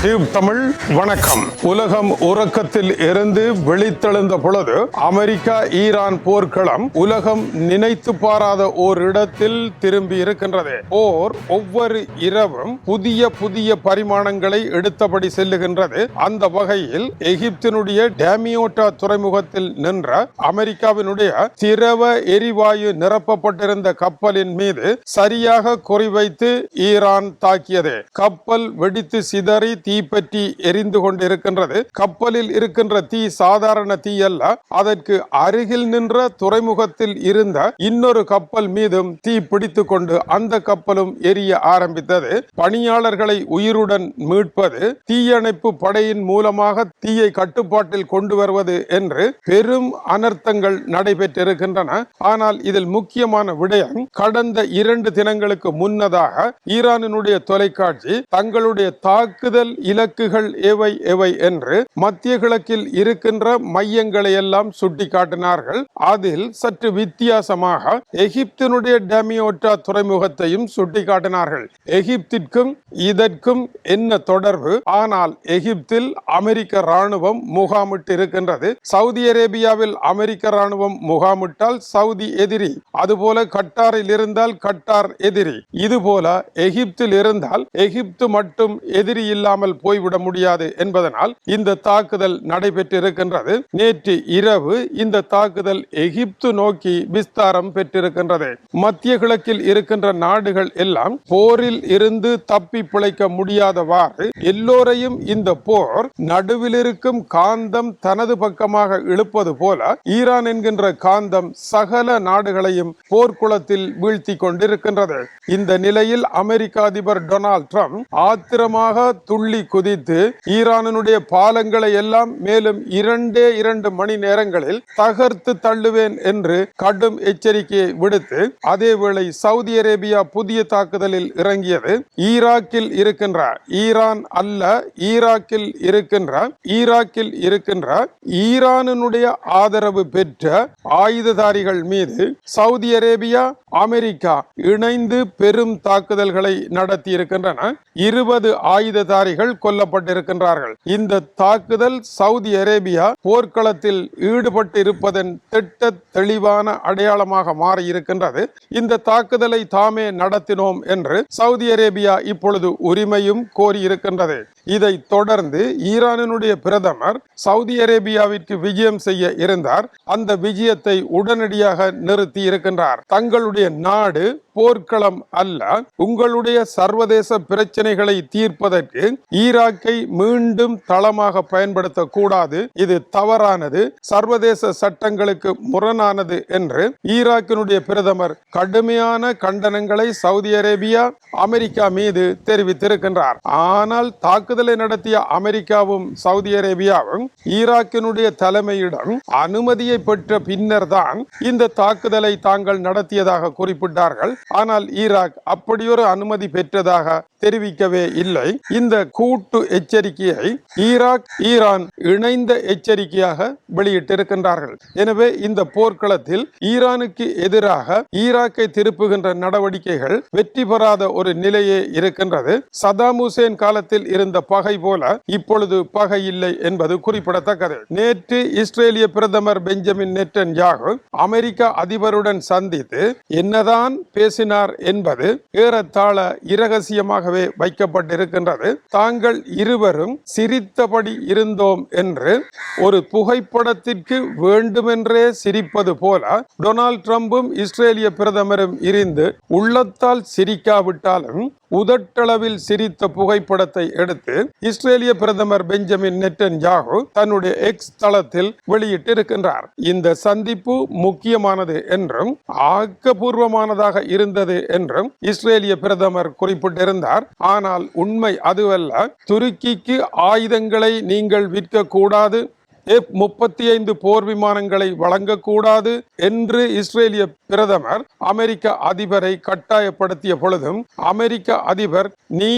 தமிழ் வணக்கம். உலகம் உறக்கத்தில் இருந்து விழித்தெழுந்த பொழுது அமெரிக்கா ஈரான் போர்க்களம் உலகம் நினைத்து பாராத ஓர் இடத்தில் திரும்பி இருக்கின்றது. போர் ஒவ்வொரு இரவும் புதிய புதிய பரிமாணங்களை எடுத்தபடி செல்லுகின்றது. அந்த வகையில் எகிப்தினுடைய டேமியோட்டா துறைமுகத்தில் நின்ற அமெரிக்காவினுடைய திரவ எரிவாயு நிரப்பப்பட்டிருந்த கப்பலின் மீது சரியாக குறிவைத்து ஈரான் தாக்கியது. கப்பல் வெடித்து சிதறி தீப்பற்றி எரிந்து கொண்டிருக்கின்றது. கப்பலில் இருக்கின்ற தீ சாதாரண தீ அல்ல. அதற்கு அருகில் நின்ற துறைமுகத்தில் இருந்த இன்னொரு கப்பல் மீதும் தீ பிடித்துக் கொண்டு அந்த கப்பலும் எரிய ஆரம்பித்தது. பணியாளர்களை உயிருடன் மீட்பது, தீயணைப்பு படையின் மூலமாக தீயை கட்டுப்பாட்டில் கொண்டு வருவது என்று பெரும் அனர்த்தங்கள் நடைபெற்றிருக்கின்றன. ஆனால் இதில் முக்கியமான விடயம், கடந்த 2 தினங்களுக்கு முன்னதாக ஈரானினுடைய தொலைக்காட்சி தங்களுடைய தாக்குதல் இலக்குகள் எவை எவை என்று மத்திய கிழக்கில் இருக்கின்ற மையங்களை எல்லாம் சுட்டிக்காட்டினார்கள். அதில் சற்று வித்தியாசமாக எகிப்தினுடைய டேமியோட்டா துறைமுகத்தையும் சுட்டிக்காட்டினார்கள். எகிப்திற்கும் இதற்கும் என்ன தொடர்பு? ஆனால் எகிப்தில் அமெரிக்க ராணுவம் முகாமிட்டு இருக்கின்றது. சவுதி அரேபியாவில் அமெரிக்க ராணுவம் முகாமிட்டால் சவுதி எதிரி, அதுபோல கட்டாரில் இருந்தால் கட்டார் எதிரி, இதுபோல எகிப்தில் இருந்தால் எகிப்து மட்டும் எதிரி இல்லாமல் போய்விட முடியாது என்பதனால் இந்த தாக்குதல் நடைபெற்றிருக்கின்றது. நேற்று இரவு இந்த தாக்குதல் எகிப்து நோக்கி விஸ்தாரம் பெற்றிருக்கின்றது. மத்திய கிழக்கில் இருக்கின்ற நாடுகள் எல்லாம் போரில் இருந்து தப்பி பிழைக்க முடியாதவாறு எல்லோரையும் இந்த போர் நடுவில் இருக்கும் காந்தம் தனது பக்கமாக இழுப்பது போல ஈரான் என்கின்ற காந்தம் சகல நாடுகளையும் போர்க்குளத்தில் வீழ்த்தி கொண்டிருக்கின்றது. இந்த நிலையில் அமெரிக்க அதிபர் டொனால்ட் ட்ரம்ப் ஆத்திரமாக துள்ளி குதித்து ஈரானுடைய பாலங்களை எல்லாம் மேலும் 2 மணி நேரங்களில் தகர்த்து தள்ளுவேன் என்று கடும் எச்சரிக்கையை விடுத்து, அதேவேளை சவுதி அரேபியா புதிய தாக்குதலில் இறங்கியது. ஈராக்கில் இருக்கின்ற, ஈரான் அல்ல, ஈராக்கில் இருக்கின்ற ஈரானுடைய ஆதரவு பெற்ற ஆயுததாரிகள் மீது சவுதி அரேபியா, அமெரிக்கா இணைந்து பெரும் தாக்குதல்களை நடத்தி இருக்கின்றன. 20 ஆயுததாரிகள் கொல்லப்பட்டிருக்கின்றார்கள். இந்த தாக்குதல் சவுதி அரேபியா போர்க்களத்தில் ஈடுபட்டு இருப்பதன் திட்ட தெளிவான அடையாளமாக மாறி இருக்கின்றது. இந்த தாக்குதலை தாமே நடத்தினோம் என்று சவுதி அரேபியா இப்பொழுது உரிமையும் கோரியிருக்கின்றது. இதை தொடர்ந்து ஈரானினுடைய பிரதமர் சவுதி அரேபியாவிற்கு விஜயம் செய்ய இருந்தார். அந்த விஜயத்தை உடனடியாக நிறுத்தி இருக்கின்றார். தங்களுடைய நாடு போர்க்களம் அல்ல, உங்களுடைய சர்வதேச பிரச்சனைகளை தீர்ப்பதற்கு ஈராக்கை மீண்டும் தளமாக பயன்படுத்தக்கூடாது, இது தவறானது, சர்வதேச சட்டங்களுக்கு முரணானது என்று ஈராக்கினுடைய பிரதமர் கடுமையான கண்டனங்களை சவுதி அரேபியா, அமெரிக்கா மீது தெரிவித்திருக்கின்றார். ஆனால் தாக்குதலை நடத்திய அமெரிக்காவும் சவுதி அரேபியாவும் ஈராக்கினுடைய தலைமையிடம் அனுமதியை பெற்ற பின்னர் தான் இந்த தாக்குதலை தாங்கள் நடத்தியதாக குறிப்பிட்டார்கள். ஆனால் ஈராக் அப்படியொரு அனுமதி பெற்றதாக தெரிவிக்கவே இல்லை. இந்த கூட்டு எச்சரிக்கையை ஈரான் இணைந்த எச்சரிக்கையாக வெளியிட்டிருக்கின்றார்கள். எனவே இந்த போர்க்களத்தில் ஈரானுக்கு எதிராக ஈராக்கை திருப்புகின்ற நடவடிக்கைகள் வெற்றி பெறாத ஒரு நிலையே இருக்கின்றது. சதாம் ஹுசேன் காலத்தில் இருந்த பகை போல இப்பொழுது பகை இல்லை என்பது குறிப்பிடத்தக்கது. நேற்று இஸ்ரேலிய பிரதமர் பெஞ்சமின் நெட்டன்யாகு அமெரிக்க அதிபருடன் சந்தித்து என்னதான் பேசினார் என்பது ஏறத்தாழ இரகசியமாக வைக்கப்பட்டிருக்கின்றது. தாங்கள் இருவரும் சிரித்தபடி இருந்தோம் என்று ஒரு புகைப்படத்திற்கு வேண்டுமென்றே சிரிப்பது போல டொனால்ட் ட்ரம்பும் இஸ்ரேலிய பிரதமரும் இருந்து உள்ளத்தால் சிரிக்காவிட்டாலும் உதட்டளவில் சிரித்த புகைப்படத்தை எடுத்து இஸ்ரேலிய பிரதமர் பெஞ்சமின் நெட்டன்யாகு தன்னுடைய எக்ஸ் தளத்தில் வெளியிட்டிருக்கின்றார். இந்த சந்திப்பு முக்கியமானது என்றும் ஆக்கப்பூர்வமானதாக இருந்தது என்றும் இஸ்ரேலிய பிரதமர் குறிப்பிட்டிருந்தார். ஆனால் உண்மை அதுவல்ல. துருக்கிக்கு ஆயுதங்களை நீங்கள் விற்க கூடாது, F-35 போர் விமானங்களை வழங்கக்கூடாது என்று இஸ்ரேலிய பிரதமர் அமெரிக்க அதிபரை கட்டாயப்படுத்திய பொழுதும் அமெரிக்க அதிபர் நீ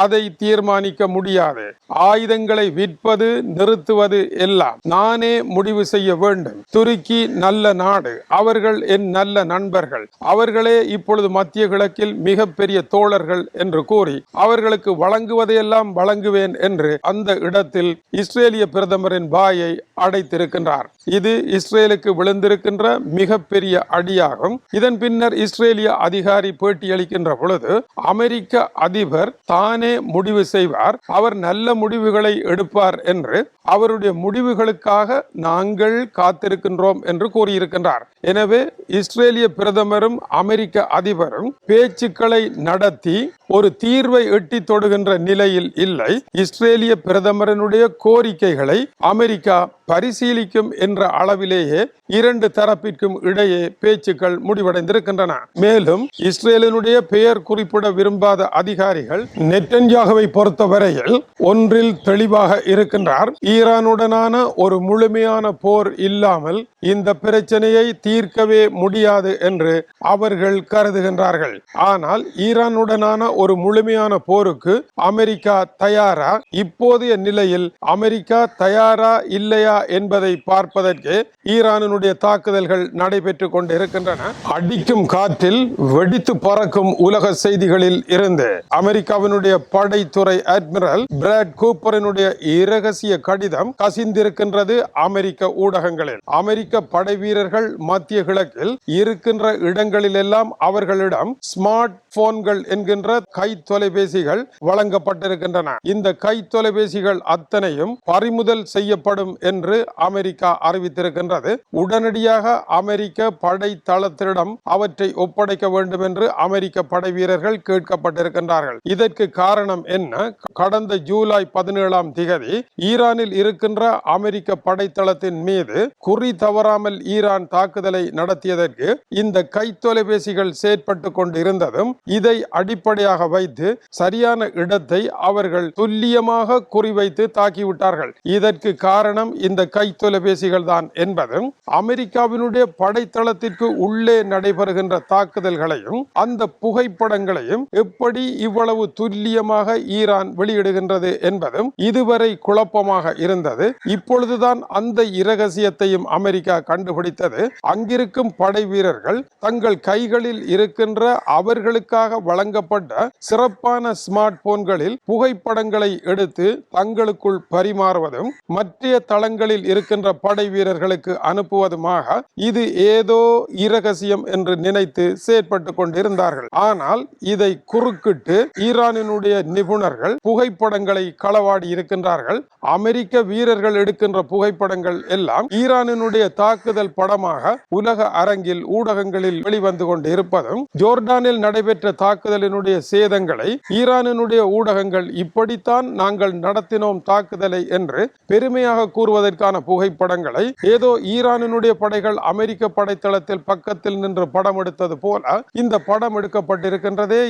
அதை தீர்மானிக்க முடியாது, ஆயுதங்களை விற்பது நிறுத்துவது எல்லாம் நானே முடிவு செய்ய வேண்டும். துருக்கி நல்ல நாடு, அவர்கள் என் நல்ல நண்பர்கள், அவர்களே இப்பொழுது மத்திய கிழக்கில் மிகப்பெரிய தோழர்கள் என்று கூறி அவர்களுக்கு வழங்குவதையெல்லாம் வழங்குவேன் என்று அந்த இடத்தில் இஸ்ரேலிய பிரதமரின் வாயை அடைத்திருக்கின்றார். இது இஸ்ரேலுக்கு விழுந்திருக்கின்ற மிகப்பெரிய அடியாகும். இதன் பின்னர் இஸ்ரேலிய அதிகாரி பேட்டியளிக்கின்ற பொழுது அமெரிக்க அதிபர் தானே முடிவு செய்வார், அவர் நல்ல முடிவுகளை எடுப்பார் என்று, அவருடைய முடிவுகளுக்காக நாங்கள் காத்திருக்கின்றோம் என்று கூறியிருக்கின்றார். எனவே இஸ்ரேலிய பிரதமரும் அமெரிக்க அதிபரும் பேச்சுக்களை நடத்தி ஒரு தீர்வை எட்டி தொடுகின்ற நிலையில் இல்லை. இஸ்ரேலிய பிரதமரனுடைய கோரிக்கைகளை அமெரிக்கா பரிசீலிக்கும் என்ற அளவிலேயே இரண்டு தரப்பிற்கும் இடையே பேச்சுக்கள் முடிவடைந்திருக்கின்றன. மேலும் இஸ்ரேலினுடைய பெயர் குறிப்பிட விரும்பாத அதிகாரிகள் நெட்டன்யாகுவை பொறுத்தவரையில் ஒன்றில் தெளிவாக இருக்கின்றார், ஈரானுடனான ஒரு முழுமையான போர் இல்லாமல் இந்த பிரச்சனையை தீர்க்கவே முடியாது என்று அவர்கள் கருதுகின்றார்கள். ஆனால் ஈரானுடனான ஒரு முழுமையான போருக்கு அமெரிக்கா தயாரா? இப்போதைய நிலையில் அமெரிக்கா தயாரா இல்லையா என்பதை பார்ப்பதற்கு ஈரானுடைய தாக்குதல்கள் நடைபெற்றுக் கொண்டிருக்கின்றன. அடிக்கும் காற்றில் வெடித்து பறக்கும் உலக செய்திகளில் இருந்து அமெரிக்காவினுடைய படைத்துறை அட்மிரல் பிராட் கூப்பரினுடைய இரகசிய கடிதம் கசிந்திருக்கின்றது அமெரிக்க ஊடகங்களில். அமெரிக்க படை வீரர்கள் மத்திய கிழக்கில் இருக்கின்ற இடங்களில் எல்லாம் அவர்களிடம் ஸ்மார்ட் போன்கள் என்கின்ற கை தொலைபேசிகள் வழங்கப்பட்டிருக்கின்றன. இந்த கை தொலைபேசிகள் அத்தனையும் பறிமுதல் செய்யப்படும் என்று அமெரிக்கா அறிவித்திருக்கின்றது. உடனடியாக அமெரிக்க படை தளத்திடம் அவற்றை ஒப்படைக்க வேண்டும் என்று அமெரிக்க படை வீரர்கள் கேட்கப்பட்டிருக்கின்றார்கள். இதற்கு காரணம் என்ன? கடந்த ஜூலை 17 ஈரானில் இருக்கின்ற அமெரிக்க படைத்தளத்தின் மீது குறி தவறாமல் ஈரான் தாக்குதலை நடத்தியதற்கு இந்த கை தொலைபேசிகள் செயற்பட்டு கொண்டிருந்ததும் இதை அடிப்படையாக வைத்து சரியான இடத்தை அவர்கள் துல்லியமாக குறிவைத்து தாக்கிவிட்டார்கள். இதற்கு காரணம் இந்த கை தொலைபேசிகள் தான் என்பதும் அமெரிக்காவினுடைய படைத்தளத்திற்கு உள்ளே நடைபெறுகின்ற தாக்குதல்களையும் அந்த புகைப்படங்களையும் எப்படி இவ்வளவு துல்லியமாக ஈரான் வெளியிடுகின்றது என்பதும் இதுவரை குழப்பமாக இருந்தது. இப்பொழுதுதான் அந்த இரகசியத்தையும் அமெரிக்கா கண்டுபிடித்தது. அங்கிருக்கும் படை வீரர்கள் தங்கள் கைகளில் இருக்கின்ற அவர்களுக்காக வழங்கப்பட்ட சிறப்பான ஸ்மார்ட் போன்களில் புகைப்படங்களை எடுத்து தங்களுக்குள் பரிமாறுவதும் மற்ற தளங்களில் இருக்கின்ற படை வீரர்களுக்கு அனுப்புவதுமாக இது ஏதோ இரகசியம் என்று நினைத்து செயற்பட்டு கொண்டிருந்தார்கள். ஆனால் இதை குறுக்கிட்டு ஈரானினுடைய நிபுணர்கள் புகைப்படங்களை களவாடி இருக்கின்றார்கள். அமெரிக்க வீரர்கள் எடுக்கின்ற புகைப்படங்கள் எல்லாம் ஈரானினுடைய தாக்குதல் படமாக உலக அரங்கில் ஊடகங்களில் வெளிவந்து கொண்டு இருப்பதும், ஜோர்டானில் நடைபெற்ற தாக்குதலினுடைய சேதங்களை ஈரானினுடைய ஊடகங்கள் இப்படித்தான் நாங்கள் நடத்தினோம் தாக்குதலை என்று பெருமையாக கூறுவதற்கான புகைப்படங்களை ஏதோ ஈரானினுடைய படைகள் அமெரிக்க படைத்தளத்தில் பக்கத்தில் நின்று படம் எடுத்தது போல இந்த படம் எடுக்கப்பட்டிருக்கின்றதே.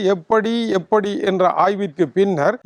எப்படி என்ற ஆய்விற்கு பின்னர்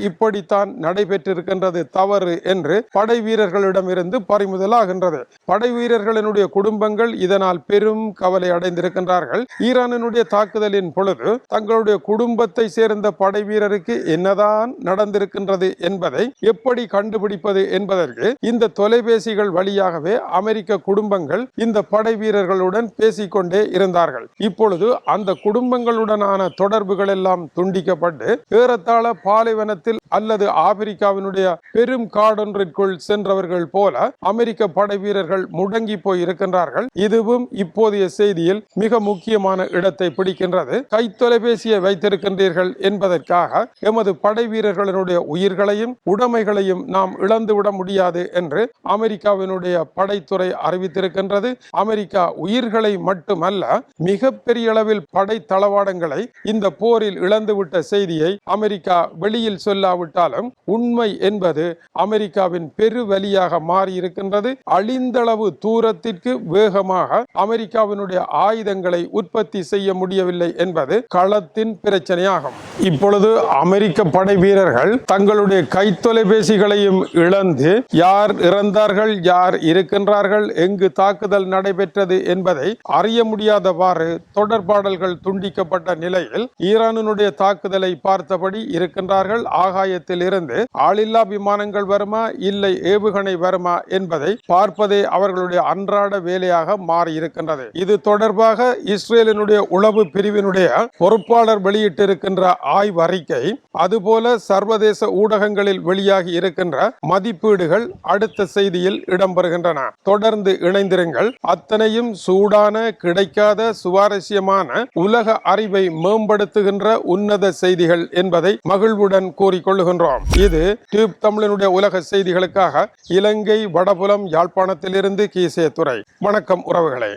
இப்படித்தான் நடைபெற்றிருக்கின்றது தவறு என்று படை வீரர்களிடமிருந்து பறிமுதலாகின்றது. படை வீரர்களினுடைய குடும்பங்கள் இதனால் பெரும் கவலை அடைந்திருக்கின்றார்கள். ஈரானினுடைய தாக்குதலின் பொழுது தங்களுடைய குடும்பத்தை சேர்ந்த படை வீரருக்கு என்னதான் நடந்திருக்கின்றது என்பதை எப்படி கண்டுபிடிப்பது என்பதற்கு இந்த தொலைபேசிகள் வழியாகவே அமெரிக்க குடும்பங்கள் இந்த படை வீரர்களுடன் பேசிக்கொண்டே இருந்தார்கள். இப்பொழுது அந்த குடும்பங்களுடனான தொடர்புகள் எல்லாம் துண்டிக்கப்பட்டு ஏறத்தாழ பாலைவனத்தில் அல்லது ஆப்பிரிக்காவினுடைய பெரும் காடொன்றிற்குள் சென்றவர்கள் போல அமெரிக்க படை வீரர்கள் முடங்கி போய் இருக்கின்றார்கள். இதுவும் இப்போதைய செய்தியில் மிக முக்கியமான இடத்தை பிடிக்கின்றது. கை தொலைபேசியை வைத்திருக்கின்றீர்கள் என்பதற்காக எமது படை வீரர்களுடைய உயிர்களையும் உடைமைகளையும் நாம் இழந்துவிட முடியாது என்று அமெரிக்காவினுடைய படைத்துறை அறிவித்திருக்கின்றது. அமெரிக்கா உயிர்களை மட்டுமல்ல மிக பெரிய அளவில் படை தளவாடங்களை இந்த போரில் இழந்துவிட்ட செய்தியை அமெரிக்கா வெளியில் சொல்லாமல் இல்லாவிட்டாலும் உண்மை என்பது அமெரிக்காவின் பெருவலியாக மாறி இருக்கின்றது. அழிந்தளவு தூரத்திற்கு வேகமாக அமெரிக்காவினுடைய ஆயுதங்களை உற்பத்தி செய்ய முடியவில்லை என்பது களத்தின் பிரச்சனையாகும். இப்பொழுது அமெரிக்க படை வீரர்கள் தங்களுடைய கைத்தொலைபேசிகளையும் இழந்து யார் இறந்தார்கள், யார் இருக்கின்றார்கள், எங்கு தாக்குதல் நடைபெற்றது என்பதை அறிய முடியாதவாறு தொடர்பாடல்கள் துண்டிக்கப்பட்ட நிலையில் ஈரானுடைய தாக்குதலை பார்த்தபடி இருக்கின்றார்கள். ஆகாயத்தில் இருந்து ஆளில்லா விமானங்கள் வருமா இல்லை ஏவுகணை வருமா என்பதை பார்ப்பதே அவர்களுடைய அன்றாட வேலையாக மாறி இருக்கின்றது. இது தொடர்பாக இஸ்ரேலினுடைய உளவு பிரிவினுடைய பொறுப்பாளர் வெளியிட்டிருக்கின்ற ஆய்வறிக்கை, அதுபோல சர்வதேச ஊடகங்களில் வெளியாகி இருக்கின்ற மதிப்பீடுகள் அடுத்த செய்தியில் இடம்பெறுகின்றன. தொடர்ந்து இணைந்திருங்கள். அத்தனையும் சூடான, கிடைக்காத, சுவாரஸ்யமான, உலக அறிவை மேம்படுத்துகின்ற உன்னத செய்திகள் என்பதை மகிழ்வுடன் கூறிக்கொள்ளுகின்றோம். இது டியூப் தமிழனுடைய உலக செய்திகளுக்காக இலங்கை வடபுலம் யாழ்ப்பாணத்திலிருந்து கீசே துறை. வணக்கம் உறவுகளே.